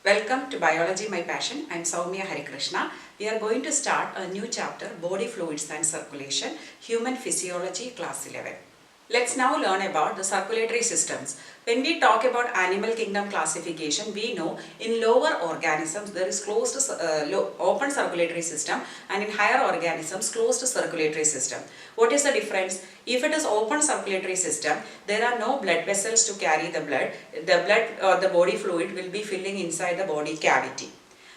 Welcome to Biology My Passion. I am Soumya Harikrishna. We are going to start a new chapter, Body Fluids and Circulation, Human Physiology, Class 11. Let's now learn about the circulatory systems. When we talk about animal kingdom classification, we know in lower organisms there is closed open circulatory system, and in higher organisms closed circulatory system. What is the difference? If it is open circulatory system, there are no blood vessels to carry the blood. The blood or the body fluid will be filling inside the body cavity.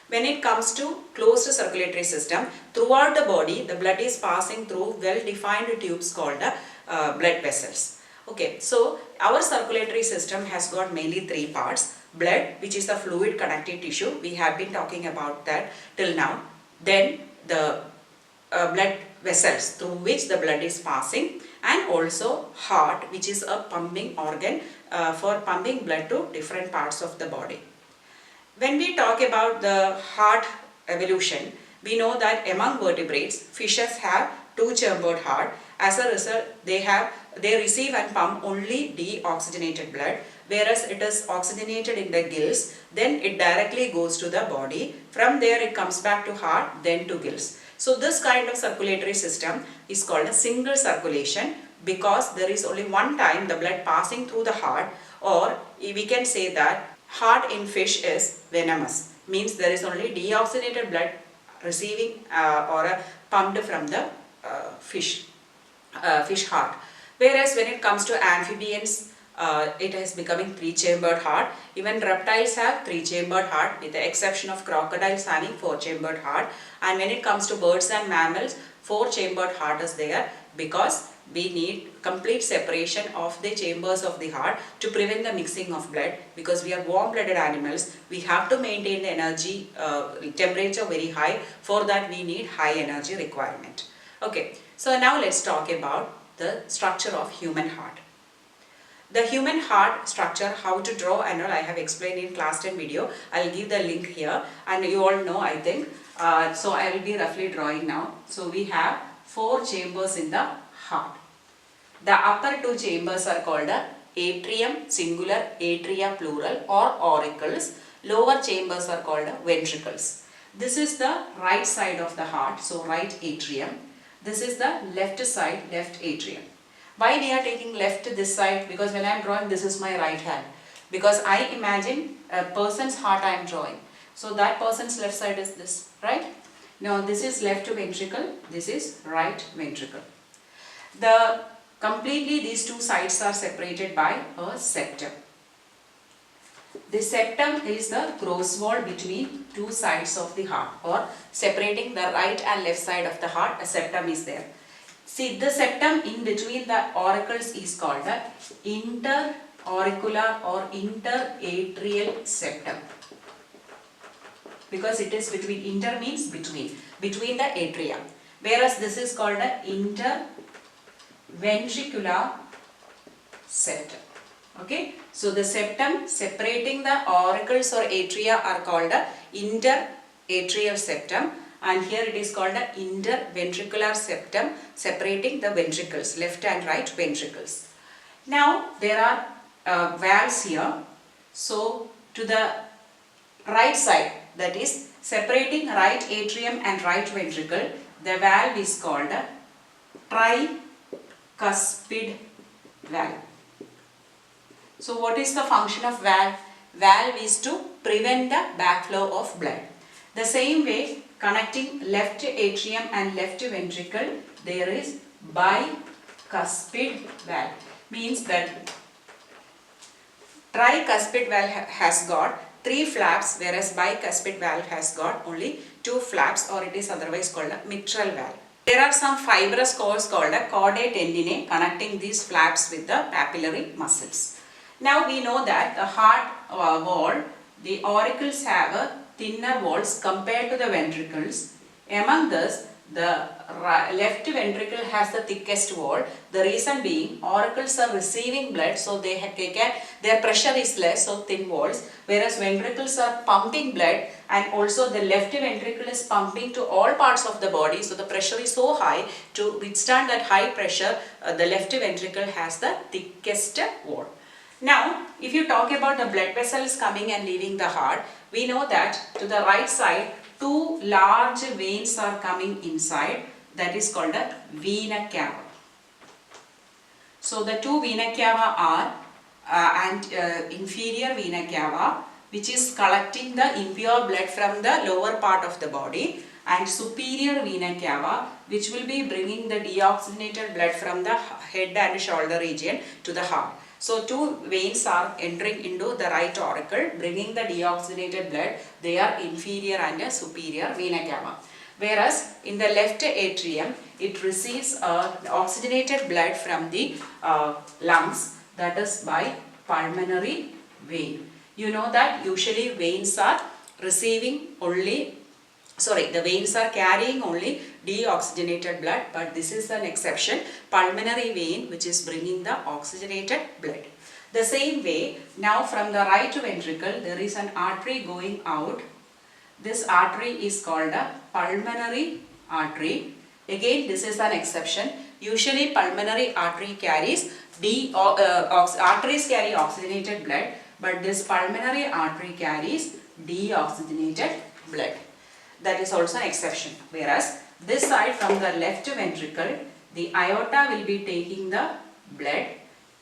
When it comes to closed circulatory system, throughout the body, the blood is passing through well-defined tubes called the blood vessels. Okay, so our circulatory system has got mainly three parts. Blood, which is the fluid connective tissue. We have been talking about that till now. Then the blood vessels through which the blood is passing, and also heart, which is a pumping organ for pumping blood to different parts of the body. When we talk about the heart evolution, we know that among vertebrates, fishes have two-chambered heart. As a result, they receive and pump only deoxygenated blood, whereas it is oxygenated in the gills, then it directly goes to the body. From there it comes back to heart, then to gills. So this kind of circulatory system is called a single circulation, because there is only one time the blood passing through the heart, or we can say that heart in fish is venomous, means there is only deoxygenated blood receiving or pumped from the fish heart. Whereas when it comes to amphibians, it is becoming three-chambered heart. Even reptiles have three-chambered heart, with the exception of crocodiles having four-chambered heart. And when it comes to birds and mammals, four-chambered heart is there, because we need complete separation of the chambers of the heart to prevent the mixing of blood. Because we are warm-blooded animals, we have to maintain the energy temperature very high. For that we need high energy requirement. Okay, so now let's talk about the structure of human heart. The human heart structure, how to draw and all, I have explained in class 10 video. I will give the link here, and you all know, I think. So I will be roughly drawing now. So we have four chambers in the heart. The upper two chambers are called the atrium singular, atria plural, or auricles. Lower chambers are called the ventricles. This is the right side of the heart, so right atrium. This is the left side, left atrium. Why we are taking left this side? Because when I am drawing, this is my right hand. Because I imagine a person's heart I am drawing. So that person's left side is this, right? Now this is left ventricle, this is right ventricle. Completely these two sides are separated by a septum. The septum is the cross wall between two sides of the heart, or separating the right and left side of the heart. A septum is there. See, the septum in between the auricles is called the interauricular or interatrial septum, because it is between. Inter means between the atria, whereas this is called the interventricular septum. Okay, so the septum separating the auricles or atria are called the interatrial septum, and here it is called the interventricular septum, separating the ventricles, left and right ventricles. Now there are valves here. So to the right side, that is separating right atrium and right ventricle, the valve is called the tricuspid valve. So what is the function of valve? Valve is to prevent the backflow of blood. The same way, connecting left atrium and left ventricle, there is bicuspid valve. Means that tricuspid valve has got three flaps, whereas bicuspid valve has got only two flaps, or it is otherwise called a mitral valve. There are some fibrous cords called a chordae tendineae connecting these flaps with the papillary muscles. Now we know that the heart wall, the auricles have a thinner walls compared to the ventricles. Among this, the left ventricle has the thickest wall. The reason being, auricles are receiving blood, so their pressure is less, so thin walls, whereas ventricles are pumping blood, and also the left ventricle is pumping to all parts of the body, so the pressure is so high. To withstand that high pressure, the left ventricle has the thickest wall. Now, if you talk about the blood vessels coming and leaving the heart, we know that to the right side, two large veins are coming inside. That is called a vena cava. So, the two vena cava are inferior vena cava, which is collecting the impure blood from the lower part of the body, and superior vena cava, which will be bringing the deoxygenated blood from the head and shoulder region to the heart. So, two veins are entering into the right auricle, bringing the deoxygenated blood. They are inferior and superior vena cava. Whereas in the left atrium, it receives oxygenated blood from the lungs, that is by pulmonary vein. You know that usually veins are receiving only, the veins are carrying only deoxygenated blood, but this is an exception, pulmonary vein, which is bringing the oxygenated blood. The same way, now from the right ventricle, there is an artery going out. This artery is called a pulmonary artery. Again, this is an exception. Usually pulmonary artery carries arteries carry oxygenated blood, but this pulmonary artery carries deoxygenated blood. That is also an exception. Whereas this side, from the left ventricle, the aorta will be taking the blood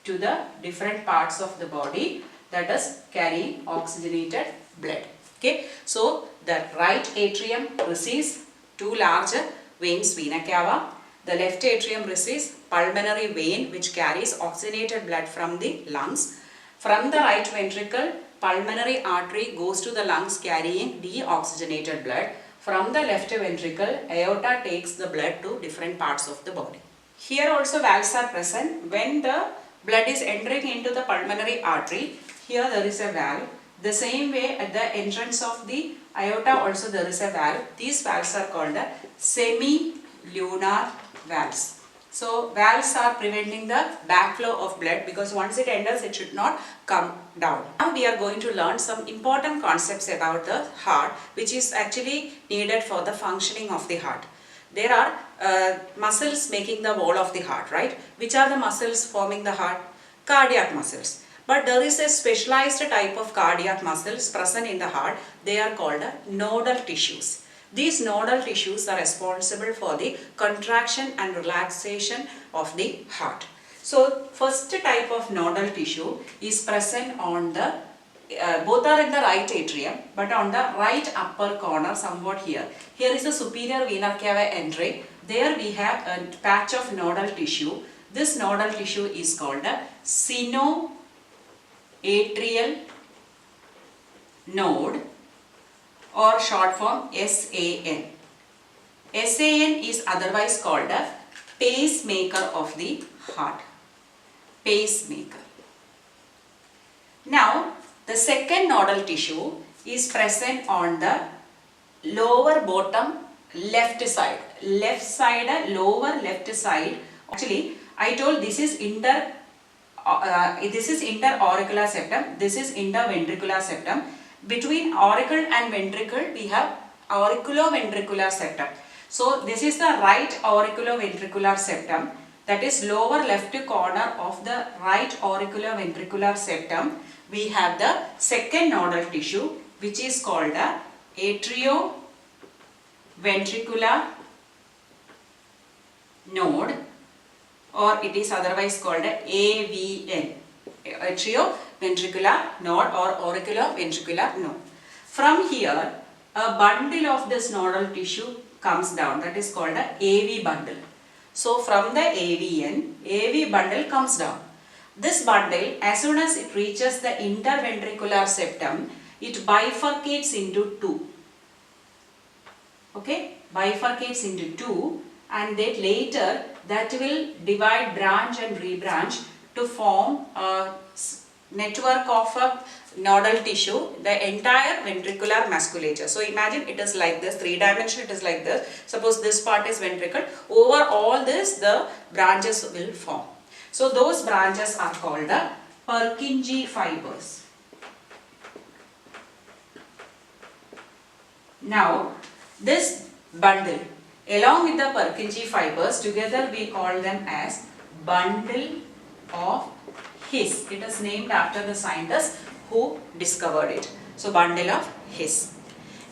to the different parts of the body, that is carrying oxygenated blood. Okay, so the right atrium receives two larger veins, vena cava. The left atrium receives pulmonary vein, which carries oxygenated blood from the lungs. From the right ventricle, pulmonary artery goes to the lungs carrying deoxygenated blood. From the left ventricle, aorta takes the blood to different parts of the body. Here also valves are present. When the blood is entering into the pulmonary artery, here there is a valve. The same way at the entrance of the aorta also there is a valve. These valves are called the semi-lunar valves. So valves are preventing the backflow of blood, because once it enters, it should not come down. Now we are going to learn some important concepts about the heart, which is actually needed for the functioning of the heart. There are muscles making the wall of the heart, right? Which are the muscles forming the heart? Cardiac muscles. But there is a specialized type of cardiac muscles present in the heart. They are called nodal tissues. These nodal tissues are responsible for the contraction and relaxation of the heart. So, first type of nodal tissue is present on the, both are in the right atrium, but on the right upper corner, somewhat here. Here is the superior vena cava entry. There we have a patch of nodal tissue. This nodal tissue is called a sinoatrial node, or short form SAN. SAN is otherwise called a pacemaker of the heart. Pacemaker. Now, the second nodal tissue is present on the lower bottom left side. Left side, lower left side. Actually, I told this is interauricular septum. This is interventricular septum. Between auricle and ventricle, we have auriculoventricular septum. So, this is the right auriculoventricular septum, that is lower left corner of the right auriculoventricular septum. We have the second nodal tissue, which is called the atrioventricular node, or it is otherwise called AVN. Atrioventricular node or auriculoventricular node. From here, a bundle of this nodal tissue comes down, that is called a AV bundle. So, from the AVN, AV bundle comes down. This bundle, as soon as it reaches the interventricular septum, it bifurcates into two. Okay, bifurcates into two, and then later that will divide, branch and rebranch to form a network of a nodal tissue, the entire ventricular musculature. So imagine it is like this, 3-dimensional it is like this. Suppose this part is ventricle, over all this the branches will form. So those branches are called the Purkinje fibers. Now this bundle along with the Purkinje fibers, together we call them as bundle of His. It is named after the scientist who discovered it. So bundle of His.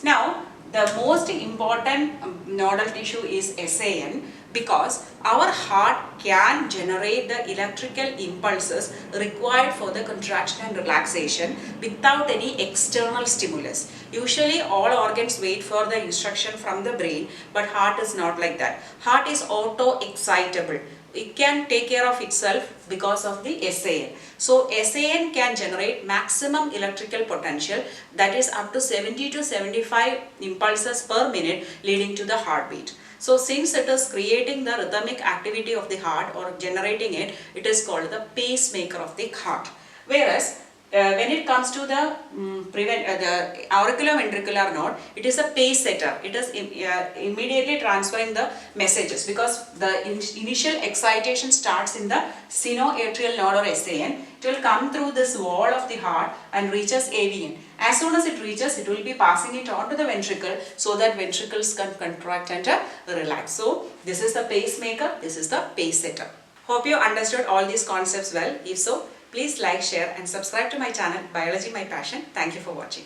Now the most important nodal tissue is SAN, because our heart can generate the electrical impulses required for the contraction and relaxation without any external stimulus. Usually all organs wait for the instruction from the brain, but heart is not like that. Heart is auto-excitable. It can take care of itself because of the SAN. So SAN can generate maximum electrical potential, that is up to 70 to 75 impulses per minute, leading to the heartbeat. So since it is creating the rhythmic activity of the heart or generating it, it is called the pacemaker of the heart. Whereas when it comes to the the auriculoventricular node, it is a pace setter. It is immediately transferring the messages, because the initial excitation starts in the sinoatrial node or SAN. It will come through this wall of the heart and reaches AVN. As soon as it reaches, it will be passing it on to the ventricle, so that ventricles can contract and relax. So this is the pacemaker, this is the pace setter. Hope you understood all these concepts well. If so, please like, share and subscribe to my channel Biology My Passion. Thank you for watching.